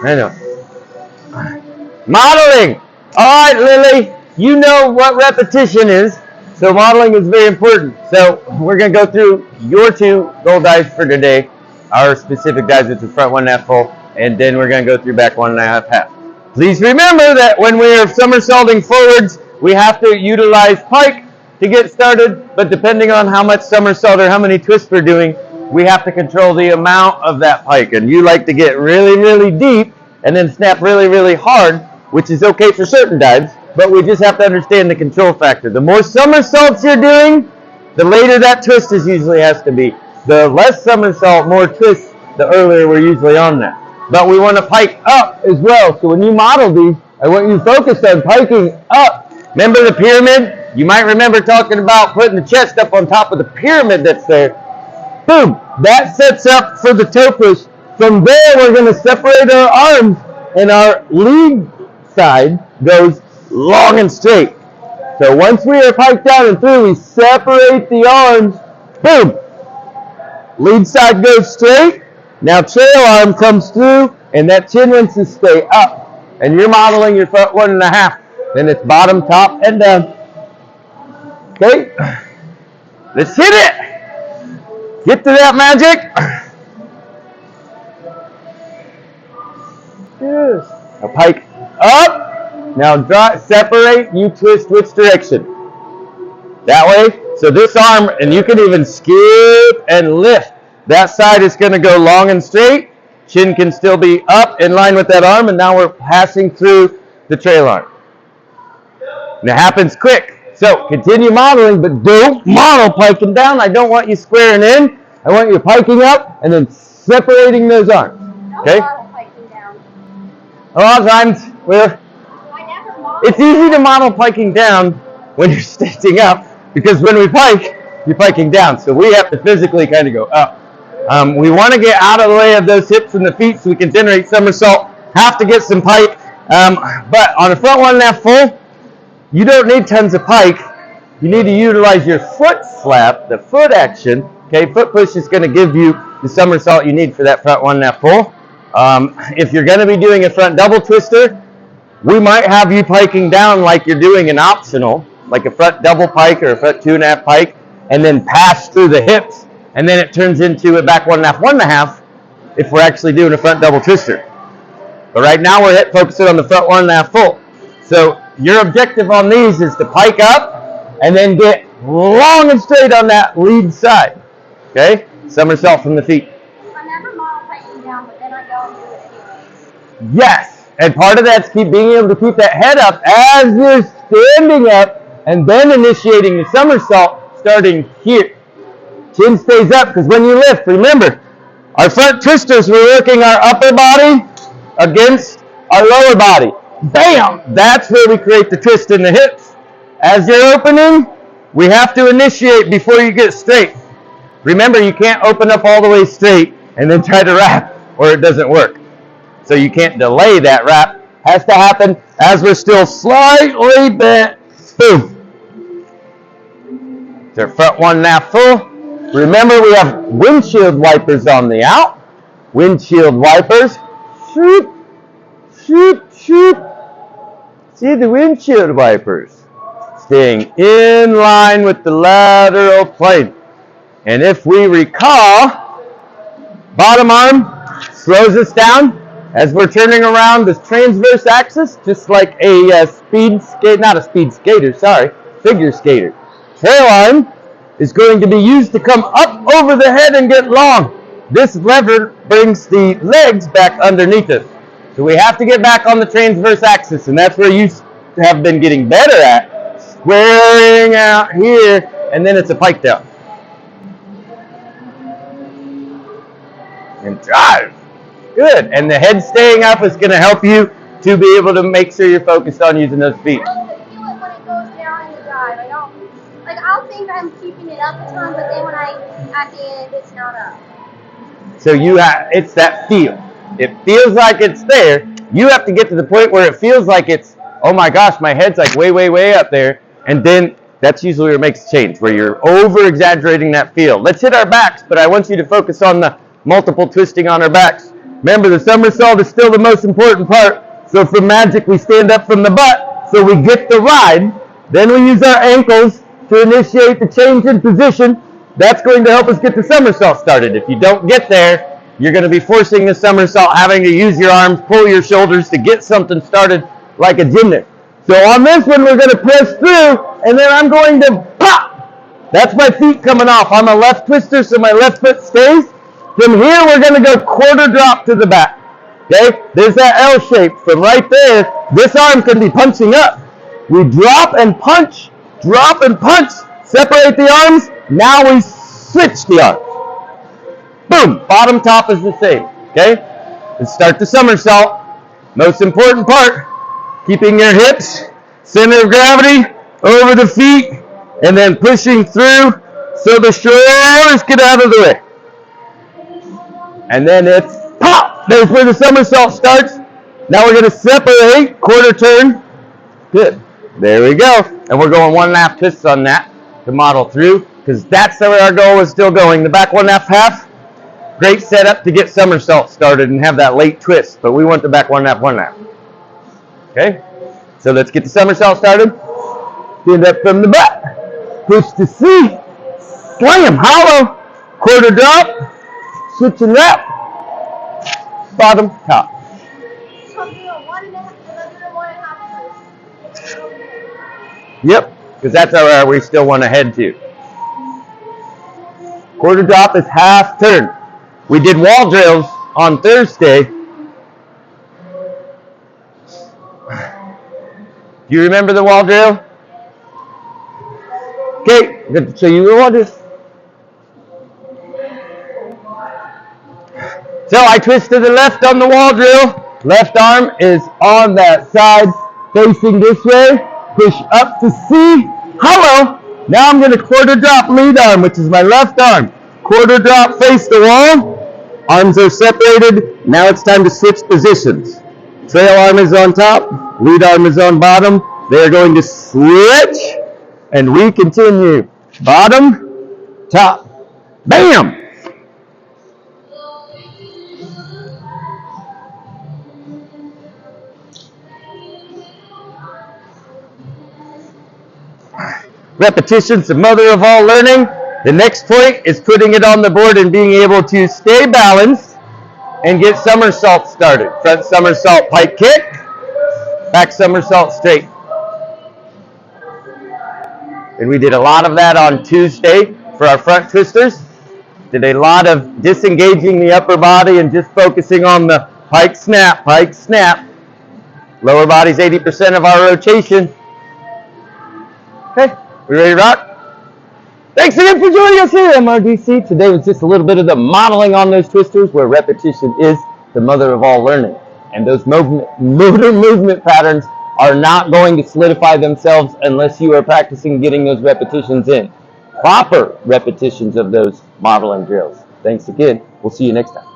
I know. Modeling. All right, Lily, you know what repetition is, so modeling is very important. So we're going to go through your 2 goal dives for today, our specific dives with the front 1.5 full, and then we're going to go through back 1.5 half. Please remember that when we are somersaulting forwards, we have to utilize pike to get started, but depending on how much somersault or how many twists we're doing, we have to control the amount of that pike. And you like to get really, really deep and then snap really, really hard, which is okay for certain dives, but we just have to understand the control factor. The more somersaults you're doing, the later that twist is usually has to be. The less somersault, more twists, the earlier we're usually on that. But we want to pike up as well. So when you model these, I want you to focus on piking up. Remember the pyramid? You might remember talking about putting the chest up on top of the pyramid that's there. Boom! That sets up for the toe push. From there, we're going to separate our arms, and our lead side goes long and straight. So once we are piked down and through, we separate the arms. Boom! Lead side goes straight. Now trail arm comes through, and that chin wants to stay up. And you're modeling your front 1.5. Then it's bottom, top, and down. Okay? Let's hit it! Get to that magic! Yes. Now pike up. Now draw, separate, you twist which direction. That way. So this arm, and you can even skip and lift. That side is going to go long and straight. Chin can still be up in line with that arm, and now we're passing through the trail arm. And it happens quick. So continue modeling, but don't model piking down. I don't want you squaring in. I want you piking up and then separating those arms. Okay? Model piking down. A lot of times, it's easy to model piking down when you're standing up, because when we pike, you're piking down. So we have to physically kind of go up. We want to get out of the way of those hips and the feet so we can generate somersault. Have to get some pike. But on a front 1.5 full, you don't need tons of pike. You need to utilize your foot slap, the foot action. Okay, foot push is going to give you the somersault you need for that front 1.5 full. If you're going to be doing a front double twister, we might have you piking down like you're doing an optional, like a front double pike or a front 2.5 pike, and then pass through the hips, and then it turns into a back 1.5, 1.5 if we're actually doing a front double twister. But right now we're focusing on the front 1.5 full. So your objective on these is to pike up and then get long and straight on that lead side. Okay? Somersault from the feet. I never model piking down, but then I go and do it anyways. Yes. And part of that's being able to keep that head up as you're standing up and then initiating the somersault starting here. Chin stays up, because when you lift, remember, our front twisters, we're working our upper body against our lower body. Bam! That's where we create the twist in the hips. As you're opening, we have to initiate before you get straight. Remember, you can't open up all the way straight and then try to wrap, or it doesn't work. So you can't delay that wrap. Has to happen as we're still slightly bent. Boom. It's our front 1.5 full. Remember, we have windshield wipers on the out. Windshield wipers. Shoot, shoot, shoot. See the windshield wipers. Staying in line with the lateral plane. And if we recall, bottom arm slows us down as we're turning around this transverse axis, just like a figure skater. Tail arm is going to be used to come up over the head and get long. This lever brings the legs back underneath us. So we have to get back on the transverse axis, and that's where you have been getting better at, squaring out here, and then it's a pike down. And drive. Good. And the head staying up is going to help you to be able to make sure you're focused on using those feet. I don't even feel it when it goes down in the dive. I don't, like, I'll think I'm keeping it up a ton, but then when at the end, it's not up. So it's that feel. It feels like it's there. You have to get to the point where it feels like it's, oh my gosh, my head's like way, way, way up there. And then that's usually where it makes a change, where you're over-exaggerating that feel. Let's hit our backs, but I want you to focus on the multiple twisting on our backs. Remember, the somersault is still the most important part. So for magic, we stand up from the butt, so we get the ride. Then we use our ankles to initiate the change in position. That's going to help us get the somersault started. If you don't get there, you're going to be forcing the somersault, having to use your arms, pull your shoulders to get something started like a gymnast. So on this one, we're going to press through, and then I'm going to pop. That's my feet coming off. I'm a left twister, so my left foot stays. From here, we're going to go quarter drop to the back. Okay? There's that L shape. From right there, this arm can be punching up. We drop and punch, separate the arms. Now we switch the arms. Boom. Bottom, top is the same. Okay? Let's start the somersault. Most important part, keeping your hips, center of gravity, over the feet, and then pushing through so the shoulders get out of the way. And then it's pop. There's where the somersault starts. Now we're going to separate, quarter turn. Good. There we go. And we're going 1.5 twists on that to model through, because that's where our goal is still going. The back 1.5 half, great setup to get somersault started and have that late twist, but we want the back 1.5. Okay? So let's get the somersault started. Stand up from the butt. Push to C. Slam. Hollow. Quarter drop. Switch and wrap. Bottom, top. So I'm doing 1.5 twist. Yep, because that's where we still want to head to. Quarter drop is half turn. We did wall drills on Thursday. Do you remember the wall drill? Okay, I'm going to show you the wall drill. So I twist to the left on the wall drill. Left arm is on that side, facing this way. Push up to C. Hollow. Now I'm going to quarter drop lead arm, which is my left arm. Quarter drop, face the wall. Arms are separated. Now it's time to switch positions. Trail arm is on top. Lead arm is on bottom. They're going to switch. And we continue. Bottom, top. Bam! Repetition's the mother of all learning. The next point is putting it on the board and being able to stay balanced and get somersault started. Front somersault, pike kick. Back somersault, straight. And we did a lot of that on Tuesday for our front twisters. Did a lot of disengaging the upper body and just focusing on the pike snap, pike snap. Lower body's 80% of our rotation. Okay. We ready to rock? Thanks again for joining us here at MRDC. Today was just a little bit of the modeling on those twisters, where repetition is the mother of all learning. And those motor movement patterns are not going to solidify themselves unless you are practicing getting those repetitions in. Proper repetitions of those modeling drills. Thanks again. We'll see you next time.